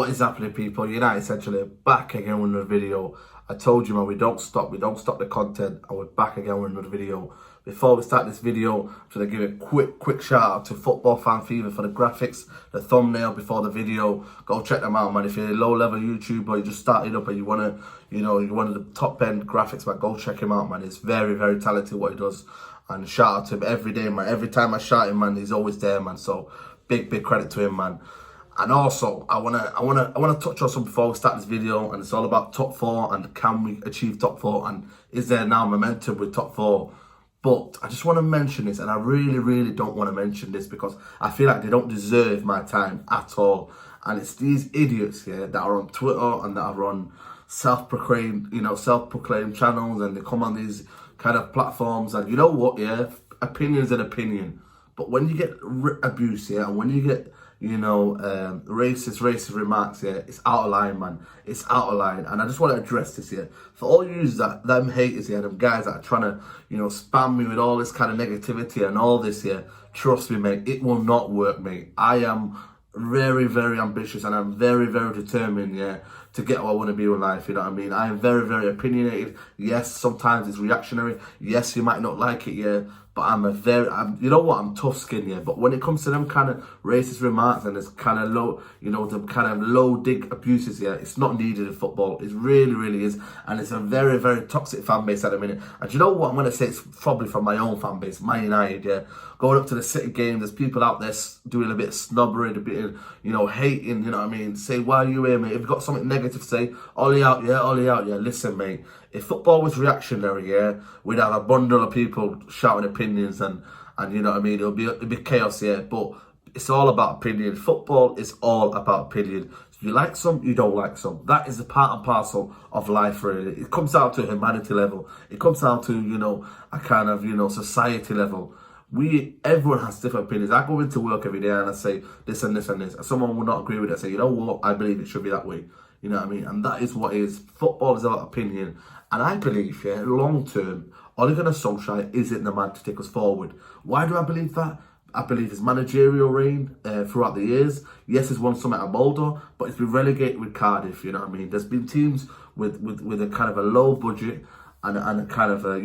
What is happening, people? United essentially back again with another video. I told you, man, we don't stop the content, and we're back again with another video. Before we start this video, I'm going to give a quick shout out to Football Fan Fever for the graphics, the thumbnail before the video. Go check them out, man. If you're a low-level YouTuber, you just started up and you want to, you want the top-end graphics, man, go check him out, man. It's very, very talented what he does. And shout out to him every day, man. Every time I shout him, man, he's always there, man. So big credit to him, man. And also, I wanna touch on something before we start this video, and it's all about top four and can we achieve top four, and is there now momentum with top four? But I just want to mention this, and I really don't want to mention this because I feel like they don't deserve my time at all. And it's these idiots here that are on Twitter and that are on self-proclaimed channels, and they come on these kind of platforms, and you know what, yeah, opinion's an opinion. But when you get abuse, yeah, and when you get, racist remarks here, it's out of line, man. It's out of line. And I just want to address this here. For all you them haters here, them guys that are trying to, spam me with all this kind of negativity and all this here, trust me, mate, it will not work, mate. I am very ambitious, and I'm very determined, yeah, to get what I want to be in life, you know what I mean? I am very opinionated. Yes, sometimes it's reactionary. Yes, you might not like it, yeah, but I'm tough skinned, yeah. But when it comes to them kind of racist remarks and this kind of low, the kind of low dig abuses, yeah, it's not needed in football. It really is. And it's a very toxic fan base at the minute. And you know what? I'm going to say it's probably from my own fan base, Man United, yeah. Going up to the City game, there's people out there doing a bit of snobbery, a bit of, hating, you know what I mean? Say, why are you here, mate? If you've got something negative to say, Ollie out, yeah. Listen, mate. If football was reactionary, yeah, we'd have a bundle of people shouting opinions and you know what I mean? It'd be chaos, yeah. But it's all about opinion. Football is all about opinion. You like some, you don't like some. That is a part and parcel of life, really. It comes down to a humanity level. It comes down to, a kind of, society level. Everyone has different opinions. I go into work every day and I say this and this and this. And someone will not agree with it. I say, you know what? I believe it should be that way. You know what I mean? And that is what it is. Football is about opinion. And I believe, yeah, long term, Ole Gunnar Solskjaer isn't the man to take us forward. Why do I believe that? I believe his managerial reign throughout the years, yes, he's won something at Boulder, but he's been relegated with Cardiff, you know what I mean? There's been teams with a kind of a low budget and a kind of a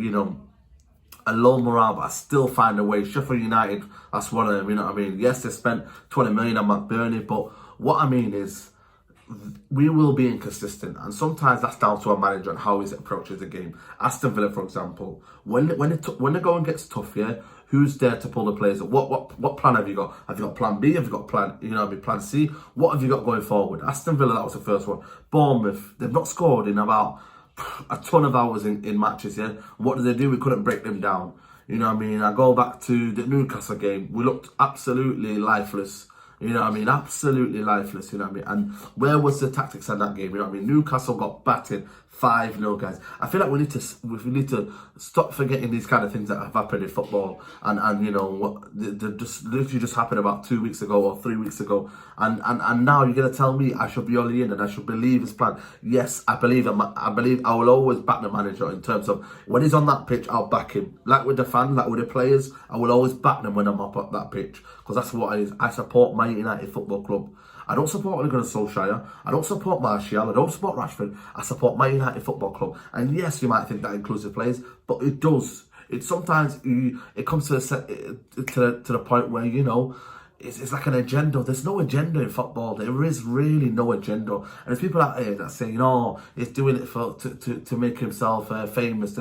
low morale, but I still find a way. Sheffield United, that's one of them, you know what I mean? Yes, they spent 20 million on McBurney, but what I mean is, we will be inconsistent, and sometimes that's down to a manager and how he approaches the game. Aston Villa, for example, when the going gets tough, yeah, who's there to pull the players up? What plan have you got? Have you got plan B? Have you got plan C? What have you got going forward? Aston Villa, that was the first one. Bournemouth, they've not scored in about a ton of hours in matches, yeah. What did they do? We couldn't break them down. You know what I mean? I go back to the Newcastle game. We looked absolutely lifeless. You know what I mean? Absolutely lifeless, you know what I mean? And where was the tactics in that game? You know what I mean? Newcastle got battered 5-0, guys. I feel like we need to stop forgetting these kind of things that have happened in football, and what just literally just happened about 2 weeks ago or 3 weeks ago, and now you're gonna tell me I should be Ollie in and I should believe his plan? Yes, I believe him. I believe I will always back the manager in terms of when he's on that pitch, I'll back him. Like with the fans, like with the players, I will always back them when I'm up at that pitch, because that's what it is. I support Man United Football Club. I don't support Ole Gunnar Solskjaer. I don't support Martial. I don't support Rashford. I support Man United Football Club. And yes, you might think that includes the players, but it does. It sometimes it comes to the point where it's like an agenda. There's no agenda in football. There is really no agenda. And there's people out here that saying, "Oh, he's doing it to make himself famous."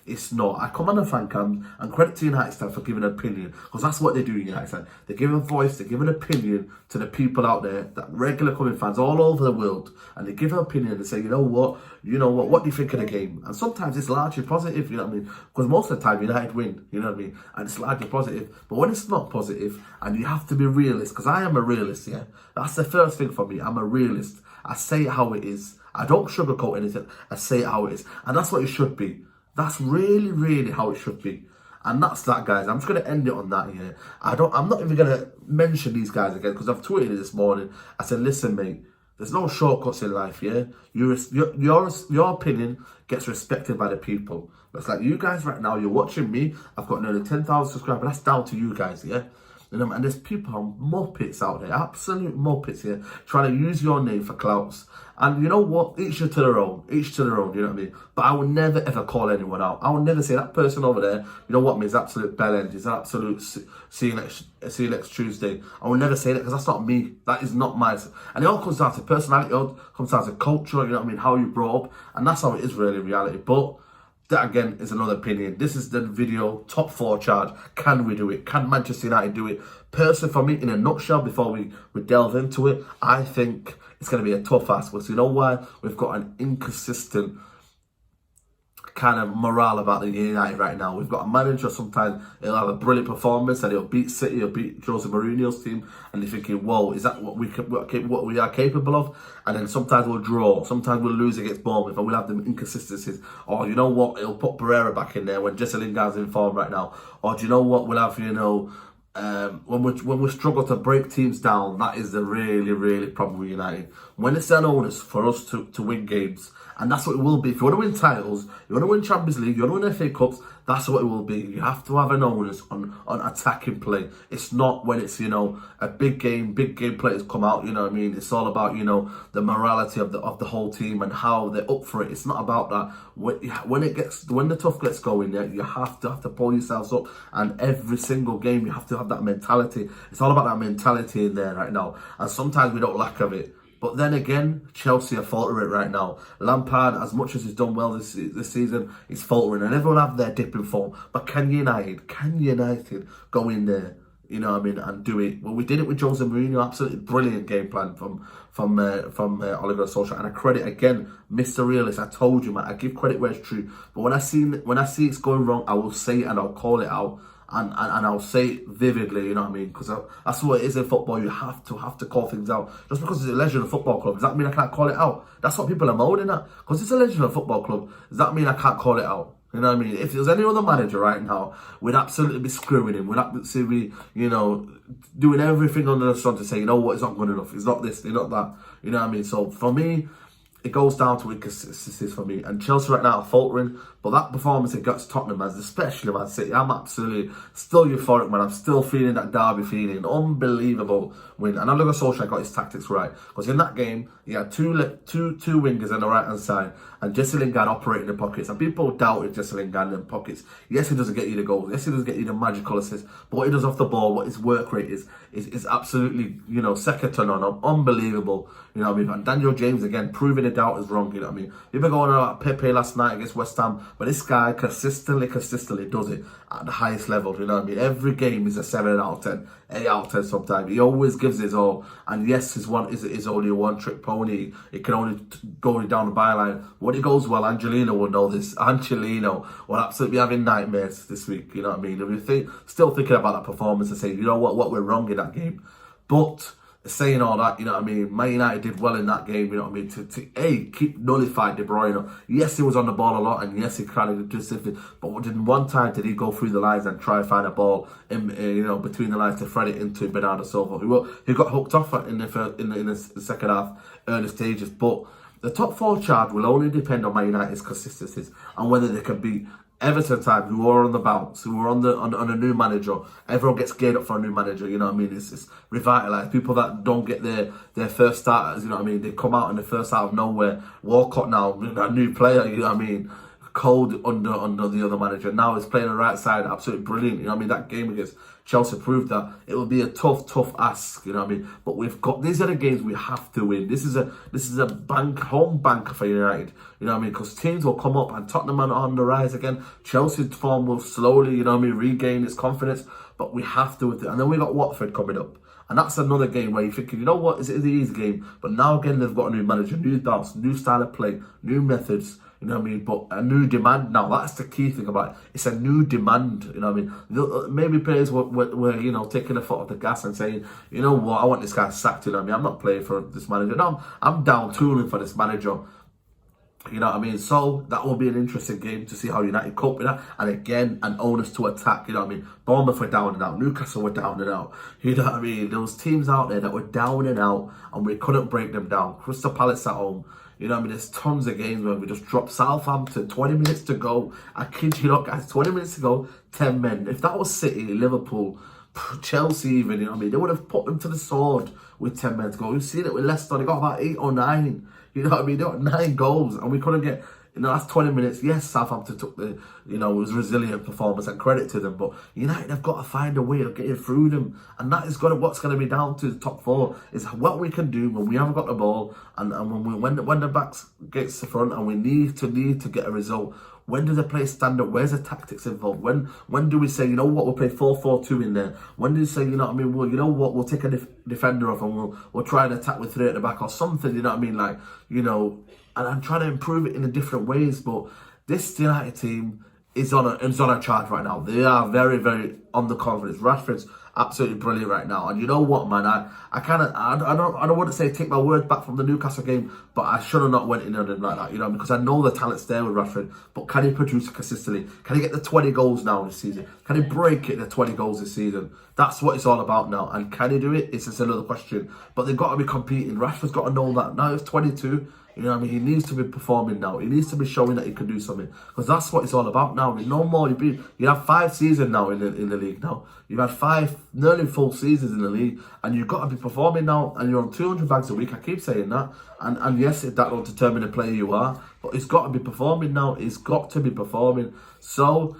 It's not. I come on the fan cams and credit to United staff for giving an opinion, because that's what they do. United fans, they give a voice, they give an opinion to the people out there, that regular coming fans all over the world, and they give an opinion and say, you know what, what do you think of the game? And sometimes it's largely positive, you know what I mean? Because most of the time United win, you know what I mean? And it's largely positive. But when it's not positive, and you have to be realist, because I am a realist, yeah? That's the first thing for me. I'm a realist. I say it how it is. I don't sugarcoat anything. I say it how it is. And that's what it should be. That's really how it should be. And that's that, guys. I'm just going to end it on that here. I'm not even going to mention these guys again, because I've tweeted it this morning. I said, listen, mate, there's no shortcuts in life, yeah? Your opinion gets respected by the people. It's like you guys right now, you're watching me. I've got nearly 10,000 subscribers. That's down to you guys, yeah? And there's people, muppets out there, absolute muppets here, trying to use your name for clouts. And you know what? Each to their own. Each to their own, you know what I mean? But I would never ever call anyone out. I would never say that person over there, you know what, means absolute bellend. He's an absolute see you next Tuesday. I would never say that because that's not me. That is not my. And it all comes down to personality, it all comes down to culture, you know what I mean? How you brought up. And that's how it is really in reality. But that again is another opinion. This is the video, top 4 charge. Can we do it? Can Manchester United do it? Personally, for me, in a nutshell, before we delve into it, I think it's going to be a tough ask. But you know why? We've got an inconsistent kind of morale about the United right now. We've got a manager, sometimes he'll have a brilliant performance and he'll beat City, he'll beat Jose Mourinho's team, and you're thinking, whoa, is that what we are capable of? And then sometimes we'll draw, sometimes we'll lose against Bournemouth, and we'll have them inconsistencies. Or you know what, he'll put Pereira back in there when Jesse Lingard's in form right now. Or do you know what, we'll have, you know, when we struggle to break teams down, that is the really problem with United. When it's an onus for us to win games, and that's what it will be. If you want to win titles, you want to win Champions League, you want to win FA Cups, that's what it will be. You have to have an onus on attacking play. It's not when it's, you know, a big game players come out, you know what I mean? It's all about, you know, the morality of the whole team and how they're up for it. It's not about that. When the tough gets going, yeah, you have to pull yourselves up, and every single game you have to have that mentality. It's all about that mentality in there right now. And sometimes we don't lack of it. But then again, Chelsea are faltering right now. Lampard, as much as he's done well this season, he's faltering, and everyone have their dip in form. But can United go in there, you know what I mean, and do it? Well, we did it with Jose Mourinho. Absolutely brilliant game plan from Oliver Solskjaer. And I credit again, Mr. Realist. I told you, man, I give credit where it's true. But when I see it's going wrong, I will say it and I'll call it out. And I'll say it vividly, you know what I mean? Because that's what it is in football. You have to call things out. Just because it's a Legend football club, does that mean I can't call it out? That's what people are molding at. Because it's a Legend football club, does that mean I can't call it out? You know what I mean? If there was any other manager right now, we'd absolutely be screwing him. We'd absolutely be, you know, doing everything under the sun to say, you know what, it's not good enough. It's not this, it's not that. You know what I mean? So for me, it goes down to inconsistencies for me. And Chelsea right now are faltering. But that performance against Tottenham, especially Man City, I'm absolutely still euphoric, man. I'm still feeling that derby feeling. Unbelievable win. And I look at Solskjaer got his tactics right. Because in that game, he had two wingers on the right-hand side. And Jesse Lingard operating the pockets. And people doubted Jesse Lingard in the pockets. Yes, he doesn't get you the goals. Yes, he doesn't get you the magical assists. But what he does off the ball, what his work rate is absolutely, you know, second to none. Unbelievable. You know what I mean? And Daniel James, again, proving the doubt is wrong. You know what I mean? People going on about Pepe last night against West Ham. But this guy consistently does it at the highest level, you know what I mean? Every game is a 7 out of 10, 8 out of 10 sometimes. He always gives his all. And yes, his only a one-trick pony. It can only go down the byline. When it goes well, Angelino will know this. Angelino will absolutely be having nightmares this week, you know what I mean? If you still thinking about that performance and saying, you know what went wrong in that game. But saying all that, you know what I mean, Man United did well in that game, you know what I mean, to keep nullified De Bruyne. Yes, he was on the ball a lot, and yes, he kind of just, but one time did he go through the lines and try to find a ball in, you know, between the lines to thread it into Bernardo Silva, who got hooked off in the second half, early stages. But the top 4 charge will only depend on Man United's consistencies and whether they can beat Everton time, who are on the bounce, who are on a new manager. Everyone gets geared up for a new manager, you know what I mean? It's revitalised. People that don't get their first starters, you know what I mean? They come out in the first out of nowhere. Walcott now, a new player, you know what I mean? Cold under the other manager. Now he's playing the right side, absolutely brilliant. You know what I mean? That game against Chelsea proved that it will be a tough ask. You know what I mean? But these are the games we have to win. This is a home banker for United. You know what I mean? Because teams will come up, and Tottenham are on the rise again. Chelsea's form will slowly, you know what I mean, regain its confidence. But we have to. And then we got Watford coming up. And that's another game where you're thinking, you know what, it's an easy game. But now again, they've got a new manager, new bounce, new style of play, new methods, you know what I mean? But a new demand now. That's the key thing about it. It's a new demand, you know what I mean? Maybe players were you know, taking a foot off the gas and saying, you know what, I want this guy sacked, you know what I mean? I'm not playing for this manager. No, I'm down tooling for this manager. You know what I mean? So that will be an interesting game to see how United cope with that. And again, an onus to attack, you know what I mean? Bournemouth were down and out. Newcastle were down and out. You know what I mean? There was teams out there that were down and out, and we couldn't break them down. Crystal Palace at home. You know what I mean? There's tons of games where we just dropped Southampton, 20 minutes to go. I kid you not, guys, 20 minutes to go, 10 men. If that was City, Liverpool, Chelsea even, you know what I mean? They would have put them to the sword with 10 men to go. We've seen it with Leicester. They got about 8 or 9. You know what I mean? They got 9 goals and we couldn't get... In the last 20 minutes, yes, Southampton took the, it was resilient performance and credit to them, but United have got to find a way of getting through them, and that is what's going to be down to the top 4, is what we can do when we haven't got the ball, and when the backs gets the front, and we need to get a result. When do the players stand up? Where's the tactics involved? When do we say, you know what, we'll play 4-4-2 in there? When do you say, you know what I mean, well, you know what, we'll take a defender off and we'll try and attack with 3 at the back or something, you know what I mean? Like, and I'm trying to improve it in the different ways, but this United team is on a charge right now. They are very, very on the confidence. Rashford's absolutely brilliant right now, and you know what, man, I don't want to say take my word back from the Newcastle game, but I should have not went in on him like that, because I know the talent's there with Rashford, but can he produce it consistently? Can he get the 20 goals now this season? Can he break it the 20 goals this season? That's what it's all about now, and can he do it? It's just another question, but they've got to be competing. Rashford's got to know that now. He's 22. You know what I mean? He needs to be performing now. He needs to be showing that he can do something, because that's what it's all about now. I mean, no more. You have 5 seasons now in the league now. You've had 5 nearly full seasons in the league, and you've got to be performing now. And you're on 200 bags a week. I keep saying that. And yes, that will determine the player you are, but it's got to be performing now. It's got to be performing. So,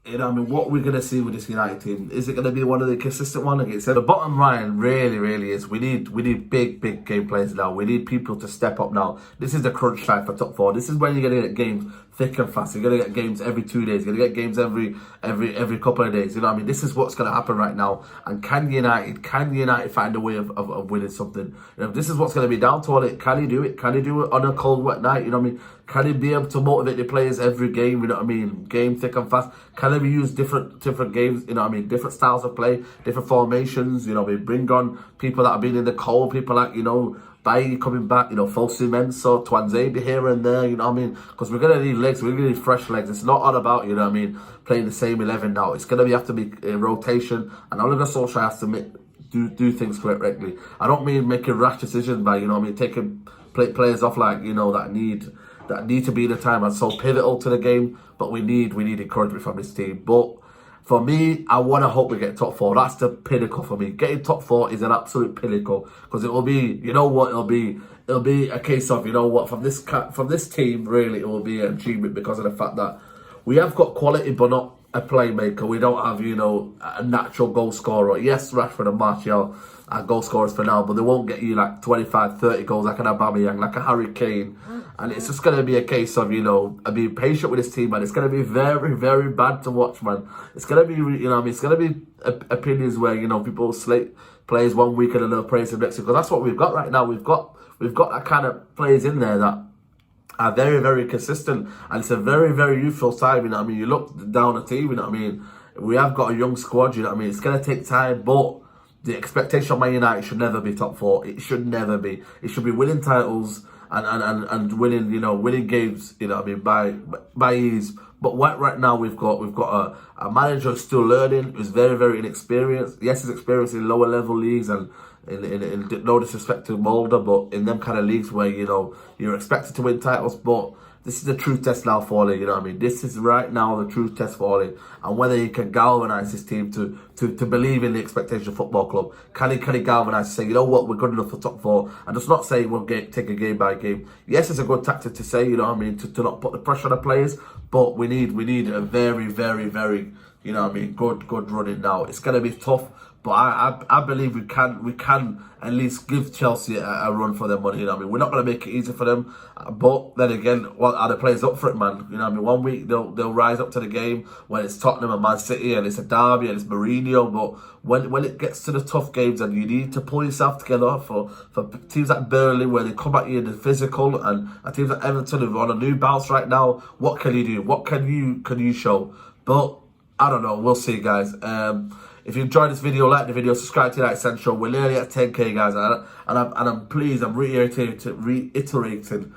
what are we going to see with this United team? Is it going to be one of the consistent ones against it? The bottom line really is we need big game players now. We need people to step up now. This is the crunch time for top 4. This is when you're going to get games thick and fast. You're going to get games every 2 days. You're going to get games every couple of days. You know what I mean? This is what's going to happen right now. And can United find a way of winning something? This is what's going to be down to all it. Can he do it? Can he do it on a cold, wet night? You know what I mean? Can he be able to motivate the players every game? You know what I mean? Game thick and fast. Can they use different games? You know what I mean? Different styles of play, different formations. You know what I mean? Bring on people that have been in the cold. People like Bailly coming back. Fosu Mensah, Tuanzebe here and there. You know what I mean? Because we're gonna need legs. We're gonna need fresh legs. It's not all about playing the same 11 now. It's gonna have to be a rotation, and Ole Gunnar Solskjaer has to do things correctly. I don't mean making rash decisions by taking players off that need to be in the time and so pivotal to the game, but we need encouragement from this team. But for me, I want to hope we get top 4. That's the pinnacle for me. Getting top 4 is an absolute pinnacle, because it will be, it'll be a case of, from this team, really, it will be an achievement because of the fact that we have got quality, but not a playmaker. We don't have, a natural goal scorer. Yes, Rashford and Martial are goal scorers for now, but they won't get you like 25, 30 goals like an Aubameyang, like a Harry Kane. And it's just going to be a case of, being patient with this team, man. It's going to be very, very bad to watch, man. It's going to be, it's going to be opinions where, people slate players one week and another praise them next week. Because that's what we've got right now. We've got that kind of players in there that are very, very consistent. And it's a very, very youthful side, You look down the team, We have got a young squad, It's going to take time, but the expectation of Man United should never be top 4. It should never be. It should be winning titles and winning, winning games, by ease. But right now we've got a manager who's still learning, who's very, very inexperienced. Yes, he's experienced in lower level leagues and in no disrespect to Mulder, but in them kind of leagues where, you're expected to win titles, but this is the true test now for Ole, This is right now the true test for Ole, and whether he can galvanise his team to believe in the expectation of football club. Can he galvanise to say, you know what, we're good enough for top 4, and just not say we'll take a game by game. Yes, it's a good tactic to say, to not put the pressure on the players, but we need a very, very, very, good running now. It's going to be tough. But I believe we can at least give Chelsea a run for their money. We're not going to make it easy for them. But then again, what are the players up for it, man? 1 week they'll rise up to the game when it's Tottenham and Man City and it's a derby and it's Mourinho. But when it gets to the tough games and you need to pull yourself together for teams like Burnley where they come at you in the physical, and teams like Everton who are on a new bounce right now, what can you do? What can you show? But I don't know. We'll see, guys. If you enjoyed this video, like the video, subscribe to United Central. We're nearly at 10k, guys, I'm reiterating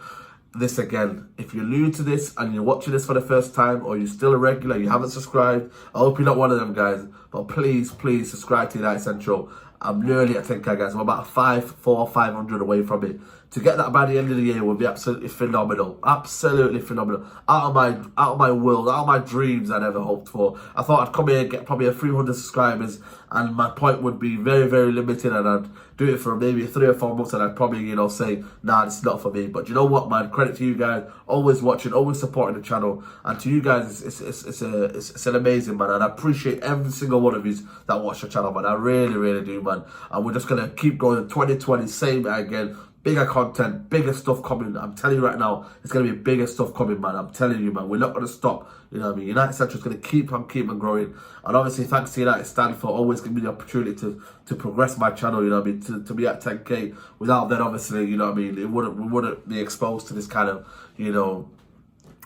this again. If you're new to this and you're watching this for the first time, or you're still a regular, you haven't subscribed, I hope you're not one of them, guys. But please subscribe to United Central. I'm nearly at 10k, guys. I'm about 500 away from it. To get that by the end of the year would be absolutely phenomenal. Absolutely phenomenal. Out of my world, out of my dreams I'd ever hoped for. I thought I'd come here and get probably a 300 subscribers, and my point would be very, very limited, and I'd do it for maybe 3 or 4 months, and I'd probably, you know, say, nah, it's not for me. But you know what, man? Credit to you guys, always watching, always supporting the channel, and to you guys, it's an amazing, man. And I appreciate every single one of you that watch the channel, man. I really, really do, man. And we're just gonna keep going in 2020, same again. Bigger content, bigger stuff coming. I'm telling you right now, it's going to be bigger stuff coming, man. I'm telling you, man. We're not going to stop. You know what I mean? United Central is going to keep on growing. And obviously, thanks to United Stand for always giving me the opportunity to progress my channel, you know what I mean? To be at 10k. Without that, obviously, you know what I mean? We wouldn't be exposed to this kind of, you know,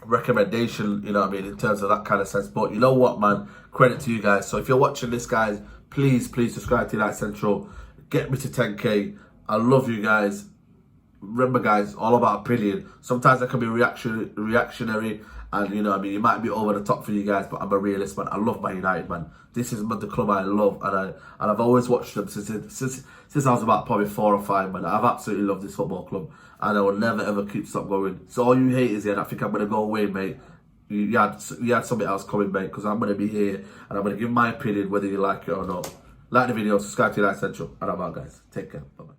recommendation, you know what I mean, in terms of that kind of sense. But you know what, man? Credit to you guys. So if you're watching this, guys, please subscribe to United Central. Get me to 10k. I love you guys. Remember, guys, all about opinion. Sometimes I can be reactionary, and you know what I mean, it might be over the top for you guys, but I'm a realist, man. I love Man United, man. This is the club I love, and I've always watched them since I was about probably 4 or 5, man. I've absolutely loved this football club, and I will never ever stop going. So all you haters here, I think I'm gonna go away, mate. You had something else coming, mate, because I'm gonna be here and I'm gonna give my opinion whether you like it or not. Like the video, subscribe to United Central, and I'm out, guys. Take care. Bye bye.